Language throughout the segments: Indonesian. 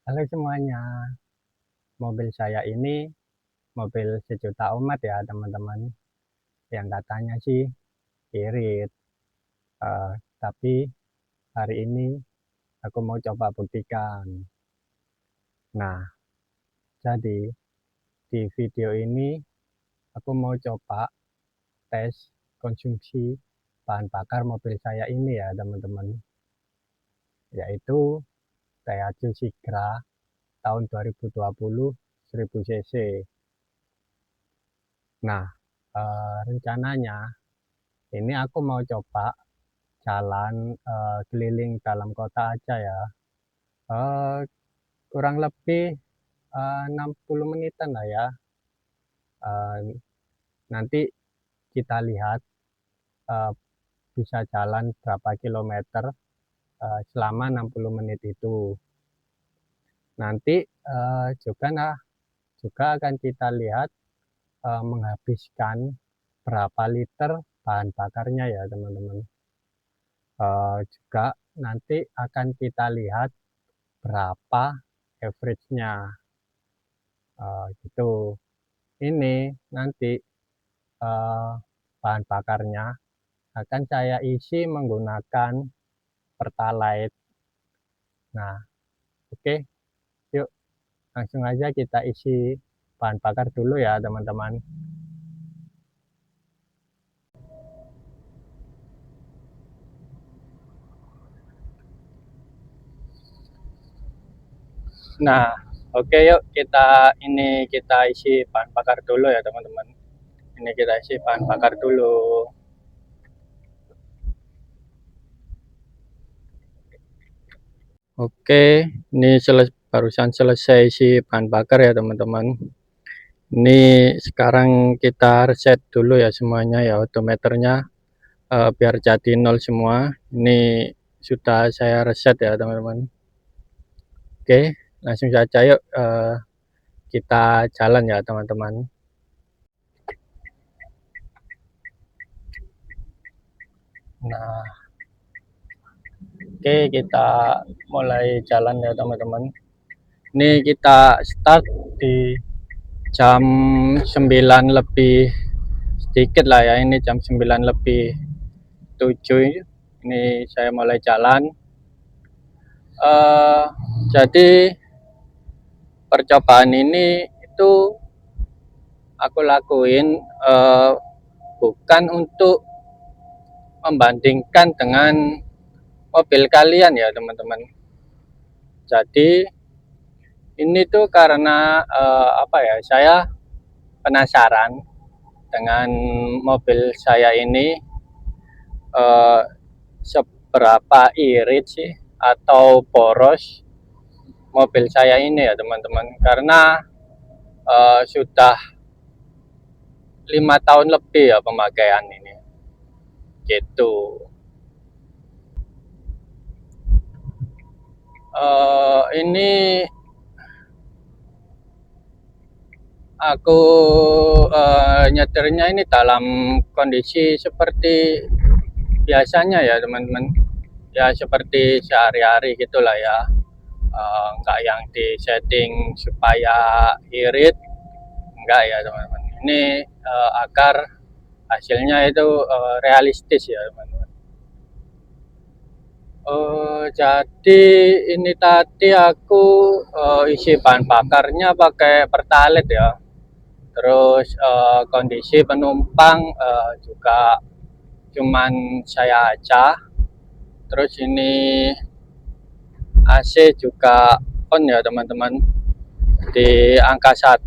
Halo semuanya, mobil saya ini mobil sejuta umat ya teman-teman. Yang katanya sih irit, Eh, tapi hari ini aku mau coba buktikan. Nah, jadi di video ini aku mau coba tes konsumsi bahan bakar mobil saya ini ya teman-teman, yaitu Daihatsu Sigra tahun 2020 1000 cc. Nah, rencananya ini aku mau coba jalan keliling dalam kota aja ya. Eh, Kurang lebih 60 menitan lah ya. Eh, Nanti kita lihat eh, bisa jalan berapa kilometer selama 60 menit itu. Nanti juga akan kita lihat menghabiskan berapa liter bahan bakarnya ya teman-teman. Juga nanti akan kita lihat berapa average-nya gitu. Ini nanti eh, bahan bakarnya akan saya isi menggunakan Pertalite. Nah, oke, yuk langsung aja kita isi bahan bakar dulu ya teman-teman. Nah, oke, yuk kita isi bahan bakar dulu ya teman-teman. Ini kita isi bahan bakar dulu. Oke, ini barusan selesai isi bahan bakar ya teman-teman. Ini sekarang kita reset dulu ya semuanya ya odometernya biar jadi nol semua. Ini sudah saya reset ya teman-teman. Oke, langsung saja yuk kita jalan ya teman-teman. Nah, oke, kita mulai jalan ya teman-teman. Ini kita start di jam 9 lebih sedikit lah ya. Ini jam 9 lebih 7. Ini saya mulai jalan. Uh, jadi percobaan ini itu aku lakuin bukan untuk membandingkan dengan mobil kalian ya teman-teman. Jadi ini tuh karena apa ya, saya penasaran dengan mobil saya ini eh, seberapa irit sih atau boros mobil saya ini ya teman-teman, karena sudah 5 tahun lebih ya pemakaian ini gitu. Ini aku nyetirnya ini dalam kondisi seperti biasanya ya teman-teman, ya seperti sehari-hari gitulah ya. Enggak yang di setting supaya irit, enggak ya teman-teman. Ini agar hasilnya itu realistis ya teman-teman. Jadi ini tadi aku isi bahan bakarnya pakai Pertalite ya. Terus kondisi penumpang juga cuman saya aja. Terus ini AC juga on ya teman-teman, di angka 1.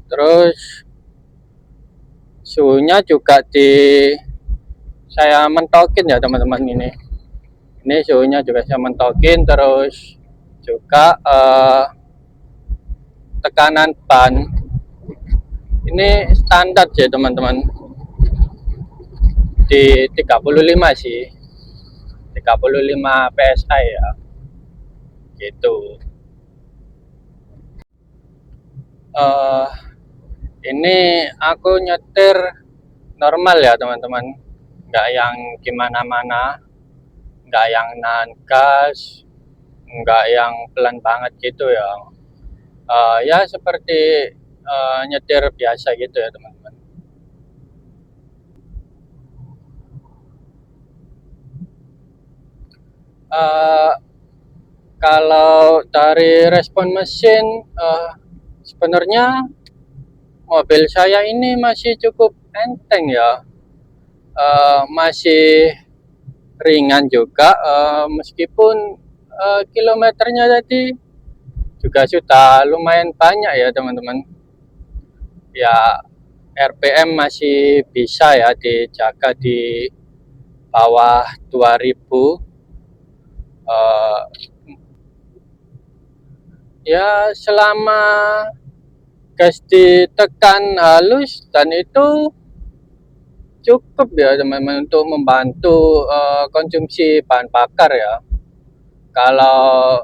Terus suhunya juga saya mentokin ya teman-teman. Ini suhunya juga saya mentokin. Terus juga tekanan ban ini standar ya teman-teman, di 35 sih, 35 PSI ya gitu. uh, ini aku nyetir normal ya teman-teman, nggak yang gimana-mana, nggak yang nahan gas, nggak yang pelan banget gitu ya. Ya seperti nyetir biasa gitu ya teman-teman. Uh, Kalau dari respon mesin, sebenarnya mobil saya ini masih cukup enteng ya, masih ringan juga, meskipun kilometernya tadi juga sudah lumayan banyak ya teman-teman. Ya RPM masih bisa ya dijaga di bawah 2000. eh, Ya selama gas ditekan halus dan itu cukup ya teman-teman untuk membantu konsumsi bahan bakar ya. Kalau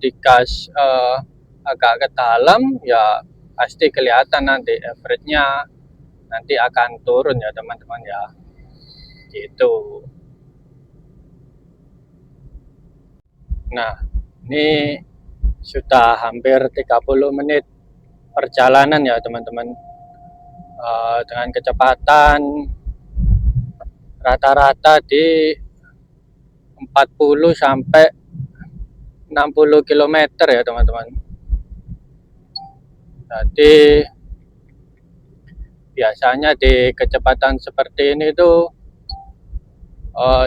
digas agak ke dalam ya pasti kelihatan nanti average-nya nanti akan turun ya teman-teman ya. Gitu. Nah, ini sudah hampir 30 menit perjalanan ya teman-teman. Dengan kecepatan rata-rata di 40 sampai 60 kilometer ya teman-teman. Jadi biasanya di kecepatan seperti ini tuh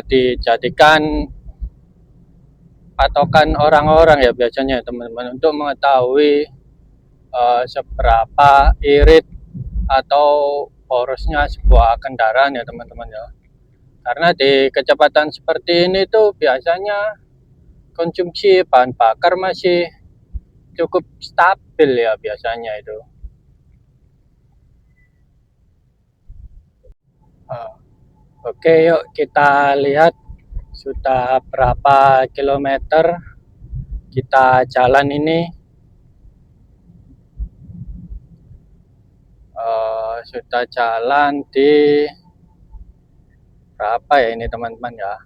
dijadikan patokan orang-orang ya biasanya teman-teman untuk mengetahui seberapa irit atau porosnya sebuah kendaraan ya teman-teman ya. Karena di kecepatan seperti ini tuh biasanya konsumsi bahan bakar masih cukup stabil ya biasanya itu. Uh, Oke, yuk kita lihat sudah berapa kilometer kita jalan ini. Sudah jalan di berapa ya ini teman-teman ya?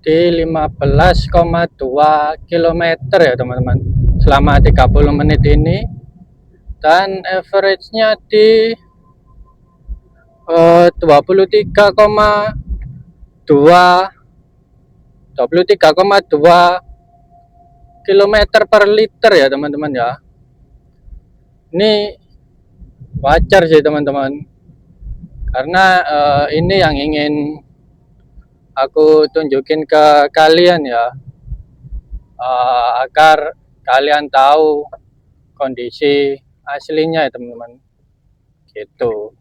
Di 15,2 kilometer ya teman-teman selama 30 menit ini, dan average-nya di 23,2 kilometer per liter ya teman-teman ya. Ini wajar sih teman-teman, karena ini yang ingin aku tunjukin ke kalian ya, agar kalian tahu kondisi aslinya ya teman-teman. Gitu.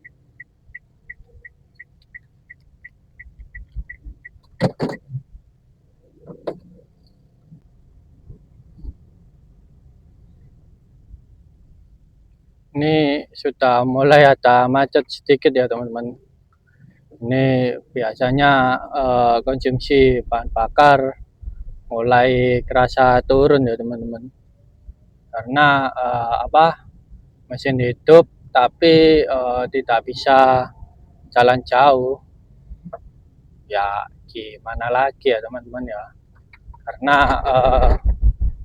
Ini sudah mulai ada macet sedikit ya teman-teman. Ini biasanya konsumsi bahan bakar mulai kerasa turun ya teman-teman. Karena mesin hidup tapi tidak bisa jalan jauh. Ya gimana lagi ya teman-teman ya. Karena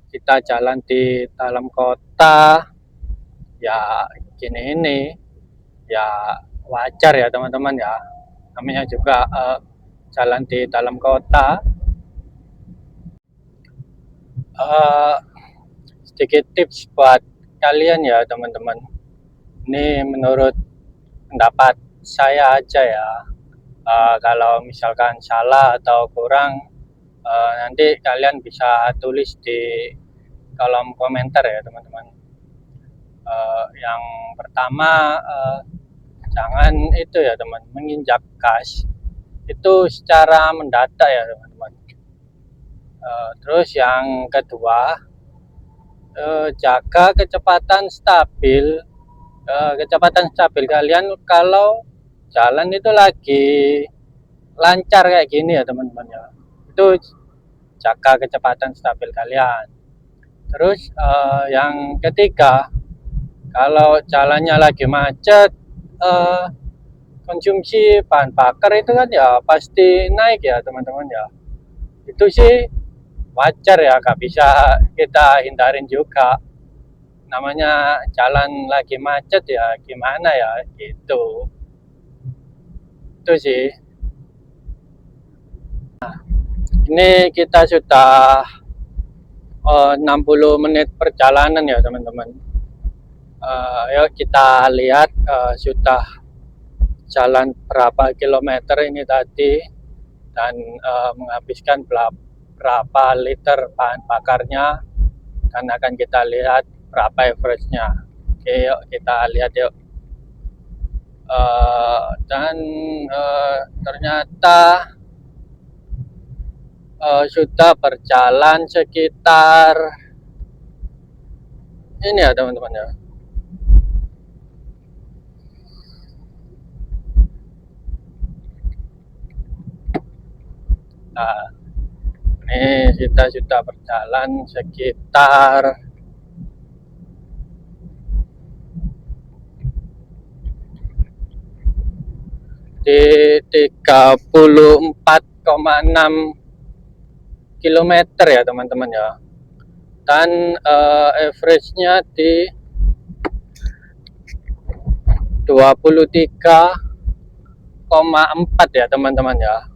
kita jalan di dalam kota ya gini ini ya wajar ya teman-teman ya, namanya juga jalan di dalam kota. Sedikit tips buat kalian ya teman-teman, ini menurut pendapat saya aja ya. Kalau misalkan salah atau kurang, nanti kalian bisa tulis di kolom komentar ya teman-teman. Yang pertama, jangan itu ya teman, menginjak gas itu secara mendadak ya teman-teman. Terus yang kedua, jaga kecepatan stabil kalian kalau jalan itu lagi lancar kayak gini ya teman-teman ya. Itu jaga kecepatan stabil kalian. Terus yang ketiga, kalau jalannya lagi macet, konsumsi bahan bakar itu kan ya pasti naik ya teman-teman ya. Itu sih wajar ya, gak bisa kita hindarin juga. Namanya jalan lagi macet ya gimana ya gitu. Itu sih. Ini kita sudah 60 menit perjalanan ya teman-teman. Yuk kita lihat sudah jalan berapa kilometer ini tadi dan menghabiskan berapa liter bahan bakarnya, dan akan kita lihat berapa average-nya. Oke, yuk kita lihat yuk. Dan ternyata sudah berjalan sekitar ini ya teman-teman ya. Nah, ini kita sudah berjalan sekitar di 34,6 kilometer ya teman-teman ya. Dan average-nya di 23,4 ya teman-teman ya.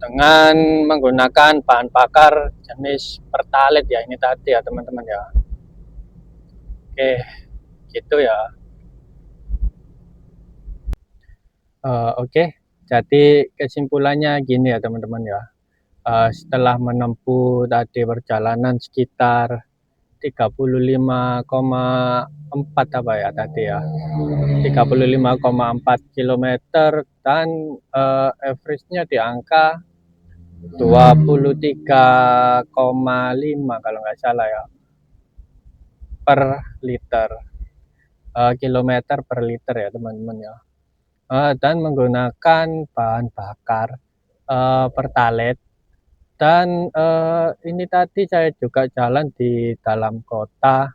Dengan menggunakan bahan bakar jenis Pertalite ya ini tadi ya teman-teman ya. Oke, gitu ya. Oke, jadi kesimpulannya gini ya teman-teman ya. Setelah menempuh tadi perjalanan sekitar 35,4 apa ya tadi ya, 35,4 kilometer, dan average-nya di angka 23,5 kalau nggak salah ya, per liter, kilometer per liter ya teman-teman ya. Dan menggunakan bahan bakar Pertalite. Dan ini tadi saya juga jalan di dalam kota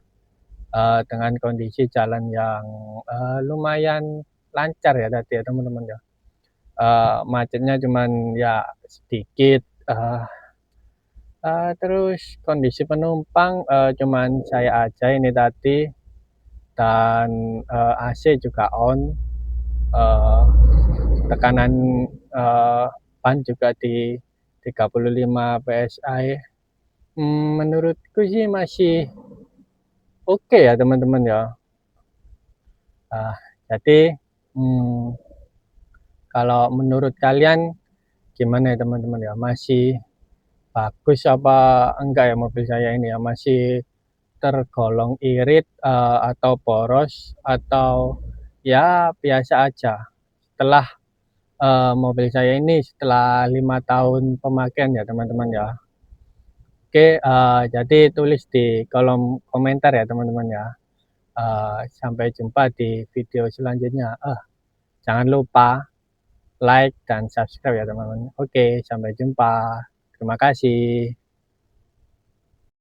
dengan kondisi jalan yang lumayan lancar ya tadi ya teman-teman ya. Macetnya cuman ya sedikit, terus kondisi penumpang cuman saya aja ini tadi, dan AC juga on, tekanan ban juga di 35 PSI. Menurutku sih masih oke ya teman-teman ya. Jadi kalau menurut kalian gimana ya teman-teman ya, masih bagus apa enggak ya mobil saya ini ya, masih tergolong irit atau boros, atau ya biasa aja setelah mobil saya ini setelah 5 tahun pemakaian ya teman-teman ya. Oke, jadi tulis di kolom komentar ya teman-teman ya. Sampai jumpa di video selanjutnya. Jangan lupa like dan subscribe ya teman-teman. Oke, sampai jumpa. Terima kasih.